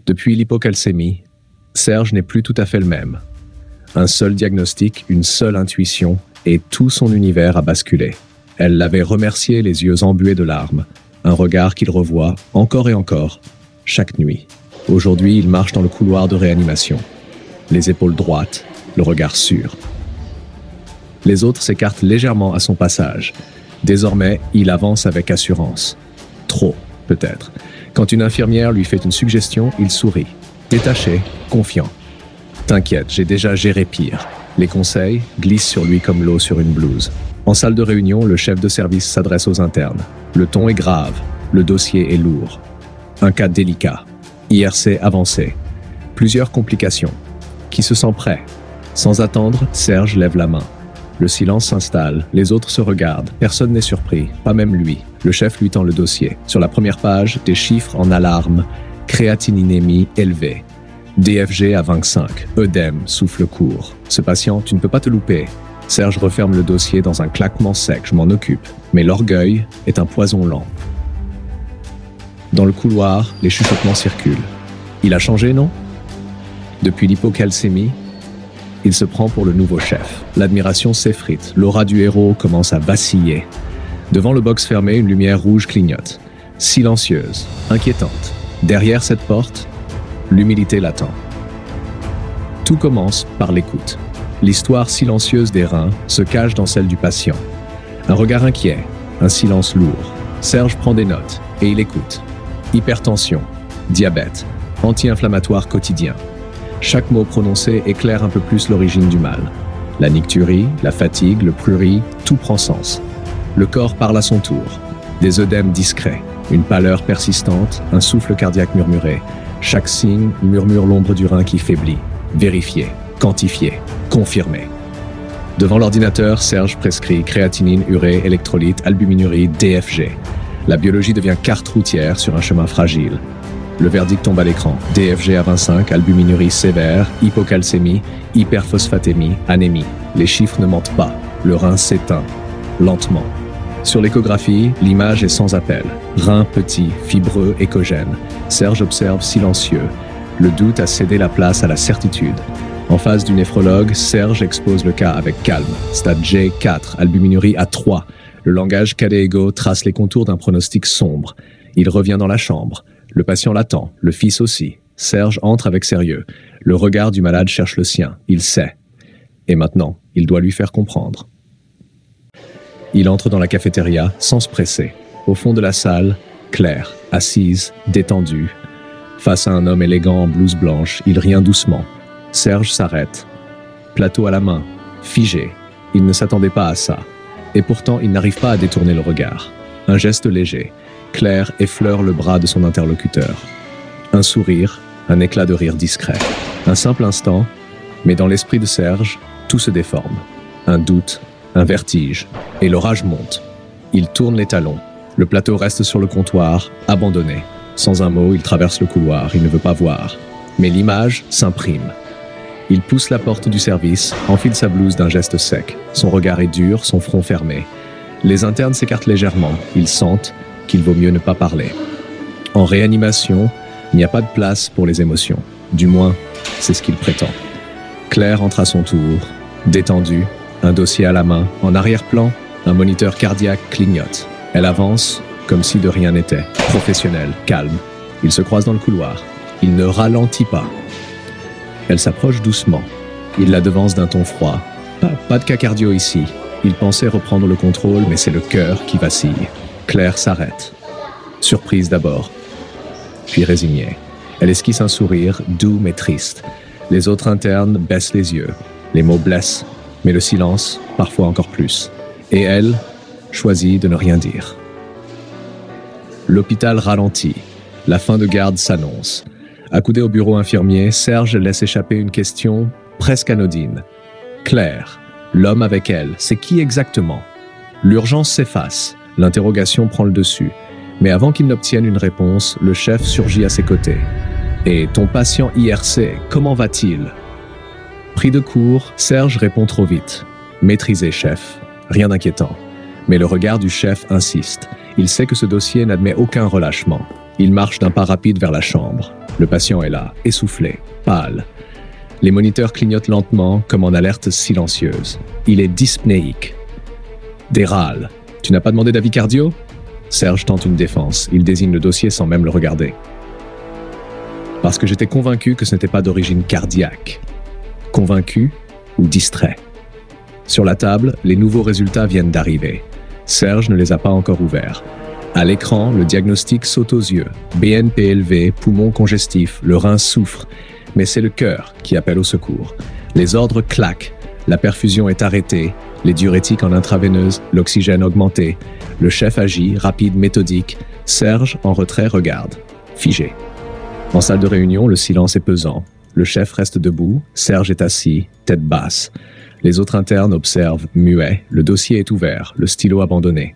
Depuis l'hypocalcémie, Serge n'est plus tout à fait le même. Un seul diagnostic, une seule intuition, et tout son univers a basculé. Elle l'avait remercié, les yeux embués de larmes, un regard qu'il revoit encore et encore, chaque nuit. Aujourd'hui, il marche dans le couloir de réanimation, les épaules droites, le regard sûr. Les autres s'écartent légèrement à son passage. Désormais, il avance avec assurance. Trop, peut-être. Quand une infirmière lui fait une suggestion, il sourit. Détaché, confiant. T'inquiète, j'ai déjà géré pire. Les conseils glissent sur lui comme l'eau sur une blouse. En salle de réunion, le chef de service s'adresse aux internes. Le ton est grave, le dossier est lourd. Un cas délicat. IRC avancé. Plusieurs complications. Qui se sent prêt? Sans attendre, Serge lève la main. Le silence s'installe, les autres se regardent, personne n'est surpris, pas même lui. Le chef lui tend le dossier. Sur la première page, des chiffres en alarme. Créatininémie élevée. DFG à 25. œdème, souffle court. Ce patient, tu ne peux pas te louper. Serge referme le dossier dans un claquement sec, je m'en occupe. Mais l'orgueil est un poison lent. Dans le couloir, les chuchotements circulent. Il a changé, non? Depuis l'hypocalcémie, il se prend pour le nouveau chef. L'admiration s'effrite, l'aura du héros commence à vaciller. Devant le box fermé, une lumière rouge clignote. Silencieuse, inquiétante. Derrière cette porte, l'humilité l'attend. Tout commence par l'écoute. L'histoire silencieuse des reins se cache dans celle du patient. Un regard inquiet, un silence lourd. Serge prend des notes et il écoute. Hypertension, diabète, anti-inflammatoire quotidien. Chaque mot prononcé éclaire un peu plus l'origine du mal. La nicturie, la fatigue, le prurit, tout prend sens. Le corps parle à son tour. Des œdèmes discrets, une pâleur persistante, un souffle cardiaque murmuré. Chaque signe murmure l'ombre du rein qui faiblit. Vérifié, quantifié, confirmé. Devant l'ordinateur, Serge prescrit créatinine, urée, électrolyte, albuminurie, DFG. La biologie devient carte routière sur un chemin fragile. Le verdict tombe à l'écran. DFG à 25, albuminurie sévère, hypocalcémie, hyperphosphatémie, anémie. Les chiffres ne mentent pas. Le rein s'éteint, lentement. Sur l'échographie, l'image est sans appel. Rein petit, fibreux, échogène. Serge observe silencieux. Le doute a cédé la place à la certitude. En face du néphrologue, Serge expose le cas avec calme. Stade G, 4, albuminurie à 3. Le langage cadet-égo trace les contours d'un pronostic sombre. Il revient dans la chambre. Le patient l'attend, le fils aussi. Serge entre avec sérieux. Le regard du malade cherche le sien. Il sait. Et maintenant, il doit lui faire comprendre. Il entre dans la cafétéria sans se presser. Au fond de la salle, Claire, assise, détendue. Face à un homme élégant en blouse blanche, il rien doucement. Serge s'arrête. Plateau à la main, figé. Il ne s'attendait pas à ça. Et pourtant, il n'arrive pas à détourner le regard. Un geste léger. Claire effleure le bras de son interlocuteur. Un sourire, un éclat de rire discret. Un simple instant, mais dans l'esprit de Serge, tout se déforme. Un doute, un vertige, et l'orage monte. Il tourne les talons. Le plateau reste sur le comptoir, abandonné. Sans un mot, il traverse le couloir, il ne veut pas voir. Mais l'image s'imprime. Il pousse la porte du service, enfile sa blouse d'un geste sec. Son regard est dur, son front fermé. Les internes s'écartent légèrement, ils sentent qu'il vaut mieux ne pas parler. En réanimation, il n'y a pas de place pour les émotions. Du moins, c'est ce qu'il prétend. Claire entre à son tour, détendue, un dossier à la main. En arrière-plan, un moniteur cardiaque clignote. Elle avance comme si de rien n'était. Professionnelle, calme. Ils se croisent dans le couloir. Il ne ralentit pas. Elle s'approche doucement. Il la devance d'un ton froid. Pas de cas cardio ici. Il pensait reprendre le contrôle, mais c'est le cœur qui vacille. Claire s'arrête. Surprise d'abord, puis résignée. Elle esquisse un sourire, doux mais triste. Les autres internes baissent les yeux. Les mots blessent, mais le silence, parfois encore plus. Et elle choisit de ne rien dire. L'hôpital ralentit. La fin de garde s'annonce. Accoudé au bureau infirmier, Serge laisse échapper une question presque anodine. Claire, l'homme avec elle, c'est qui exactement? L'urgence s'efface. L'interrogation prend le dessus. Mais avant qu'il n'obtienne une réponse, le chef surgit à ses côtés. « Et ton patient IRC, comment va-t-il » Pris de court, Serge répond trop vite. « Maîtrisé, chef. Rien d'inquiétant. » Mais le regard du chef insiste. Il sait que ce dossier n'admet aucun relâchement. Il marche d'un pas rapide vers la chambre. Le patient est là, essoufflé, pâle. Les moniteurs clignotent lentement, comme en alerte silencieuse. Il est dyspnéique. Des râles. Tu n'as pas demandé d'avis cardio? Serge tente une défense. Il désigne le dossier sans même le regarder. Parce que j'étais convaincu que ce n'était pas d'origine cardiaque. Convaincu ou distrait? Sur la table, les nouveaux résultats viennent d'arriver. Serge ne les a pas encore ouverts. À l'écran, le diagnostic saute aux yeux. BNP élevé, poumon congestif, le rein souffre. Mais c'est le cœur qui appelle au secours. Les ordres claquent. La perfusion est arrêtée. Les diurétiques en intraveineuse, l'oxygène augmenté. Le chef agit, rapide, méthodique. Serge, en retrait, regarde. Figé. En salle de réunion, le silence est pesant. Le chef reste debout. Serge est assis, tête basse. Les autres internes observent, muets. Le dossier est ouvert, le stylo abandonné.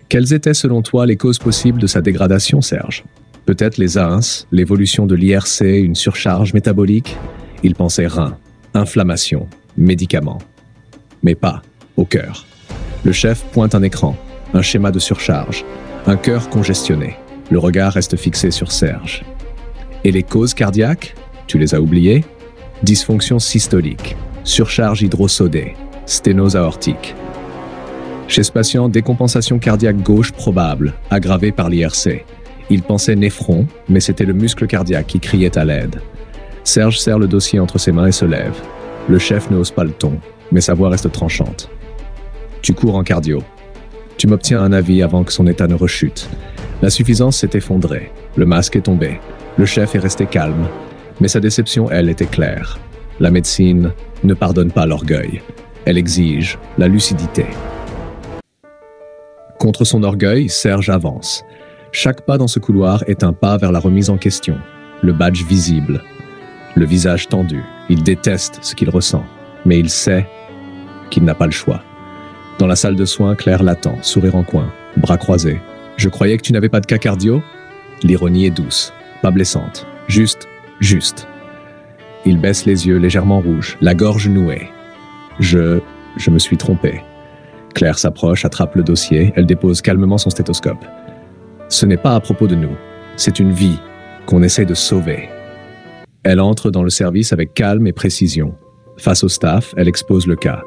Quelles étaient selon toi les causes possibles de sa dégradation, Serge? Peut-être les AINS, l'évolution de l'IRC, une surcharge métabolique? Il pensait rein, inflammation, médicaments. Mais pas au cœur. Le chef pointe un écran, un schéma de surcharge, un cœur congestionné. Le regard reste fixé sur Serge. Et les causes cardiaques? Tu les as oubliées? Dysfonction systolique, surcharge hydrosodée, sténose aortique. Chez ce patient, décompensation cardiaque gauche probable, aggravée par l'IRC. Il pensait néphron, mais c'était le muscle cardiaque qui criait à l'aide. Serge serre le dossier entre ses mains et se lève. Le chef ne hausse pas le ton, mais sa voix reste tranchante. Tu cours en cardio. Tu m'obtiens un avis avant que son état ne rechute. La suffisance s'est effondrée. Le masque est tombé. Le chef est resté calme. Mais sa déception, elle, était claire. La médecine ne pardonne pas l'orgueil. Elle exige la lucidité. Contre son orgueil, Serge avance. Chaque pas dans ce couloir est un pas vers la remise en question. Le badge visible. Le visage tendu. Il déteste ce qu'il ressent. Mais il sait qu'il n'a pas le choix. Dans la salle de soins, Claire l'attend, sourire en coin, bras croisés. « Je croyais que tu n'avais pas de cas cardio ?» L'ironie est douce, pas blessante. Juste. Il baisse les yeux légèrement rouges, la gorge nouée. Je me suis trompé. Claire s'approche, attrape le dossier, elle dépose calmement son stéthoscope. Ce n'est pas à propos de nous, c'est une vie qu'on essaie de sauver. Elle entre dans le service avec calme et précision. Face au staff, elle expose le cas.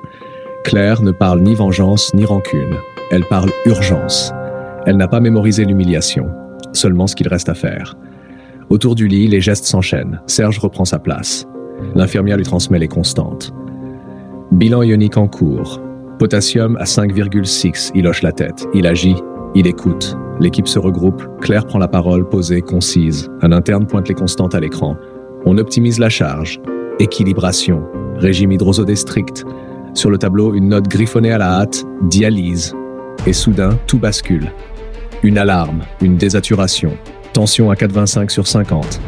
Claire ne parle ni vengeance ni rancune, elle parle urgence. Elle n'a pas mémorisé l'humiliation, seulement ce qu'il reste à faire. Autour du lit, les gestes s'enchaînent. Serge reprend sa place. L'infirmière lui transmet les constantes. Bilan ionique en cours. Potassium à 5,6. Il hoche la tête. Il agit. Il écoute. L'équipe se regroupe. Claire prend la parole, posée, concise. Un interne pointe les constantes à l'écran. On optimise la charge. Équilibration. Régime hydrosodé strict. Sur le tableau, une note griffonnée à la hâte. Dialyse. Et soudain, tout bascule. Une alarme. Une désaturation. Tension à 4,25/50.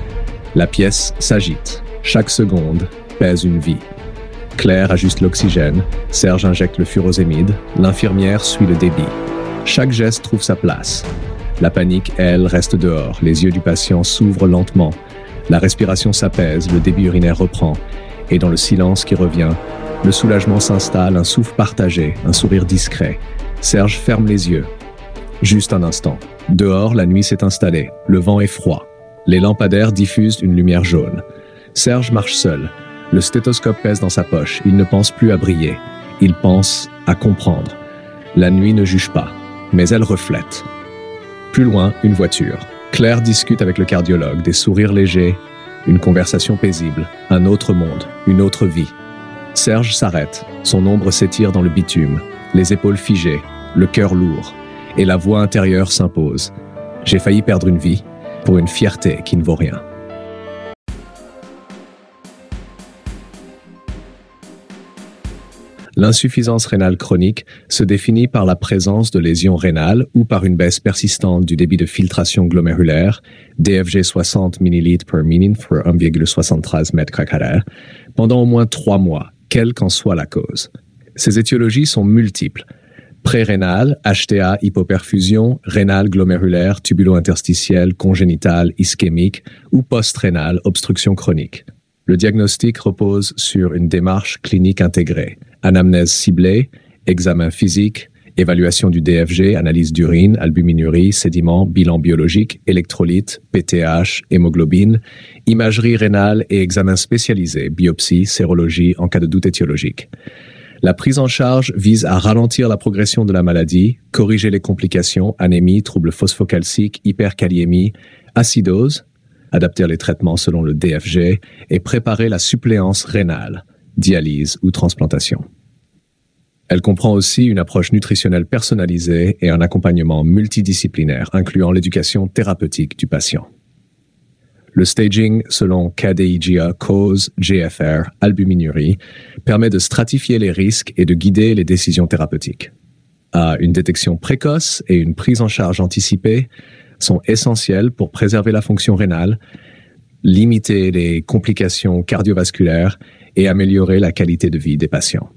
La pièce s'agite. Chaque seconde pèse une vie. Claire ajuste l'oxygène. Serge injecte le furosémide. L'infirmière suit le débit. Chaque geste trouve sa place. La panique, elle, reste dehors. Les yeux du patient s'ouvrent lentement. La respiration s'apaise, le débit urinaire reprend. Et dans le silence qui revient, le soulagement s'installe, un souffle partagé, un sourire discret. Serge ferme les yeux. Juste un instant. Dehors, la nuit s'est installée. Le vent est froid. Les lampadaires diffusent une lumière jaune. Serge marche seul. Le stéthoscope pèse dans sa poche. Il ne pense plus à briller. Il pense à comprendre. La nuit ne juge pas, mais elle reflète. Plus loin, une voiture. Claire discute avec le cardiologue, des sourires légers, une conversation paisible, un autre monde, une autre vie. Serge s'arrête. Son ombre s'étire dans le bitume. Les épaules figées, le cœur lourd. Et la voix intérieure s'impose. J'ai failli perdre une vie pour une fierté qui ne vaut rien. L'insuffisance rénale chronique se définit par la présence de lésions rénales ou par une baisse persistante du débit de filtration glomérulaire, DFG 60 ml per minute pour 1,73 m², pendant au moins 3 mois, quelle qu'en soit la cause. Ces étiologies sont multiples. Pré-rénale, HTA, hypoperfusion, rénale glomérulaire, tubulo-interstitielle, congénitale, ischémique ou post-rénale, obstruction chronique. Le diagnostic repose sur une démarche clinique intégrée, anamnèse ciblée, examen physique, Évaluation du DFG, analyse d'urine, albuminurie, sédiments, bilan biologique, électrolytes, PTH, hémoglobine, imagerie rénale et examens spécialisés, biopsie, sérologie en cas de doute étiologique. La prise en charge vise à ralentir la progression de la maladie, corriger les complications, anémie, troubles phosphocalciques, hyperkaliémie, acidose, adapter les traitements selon le DFG et préparer la suppléance rénale, dialyse ou transplantation. Elle comprend aussi une approche nutritionnelle personnalisée et un accompagnement multidisciplinaire, incluant l'éducation thérapeutique du patient. Le staging selon KDIGA, cause, GFR, albuminurie, permet de stratifier les risques et de guider les décisions thérapeutiques. Une détection précoce et une prise en charge anticipée sont essentielles pour préserver la fonction rénale, limiter les complications cardiovasculaires et améliorer la qualité de vie des patients.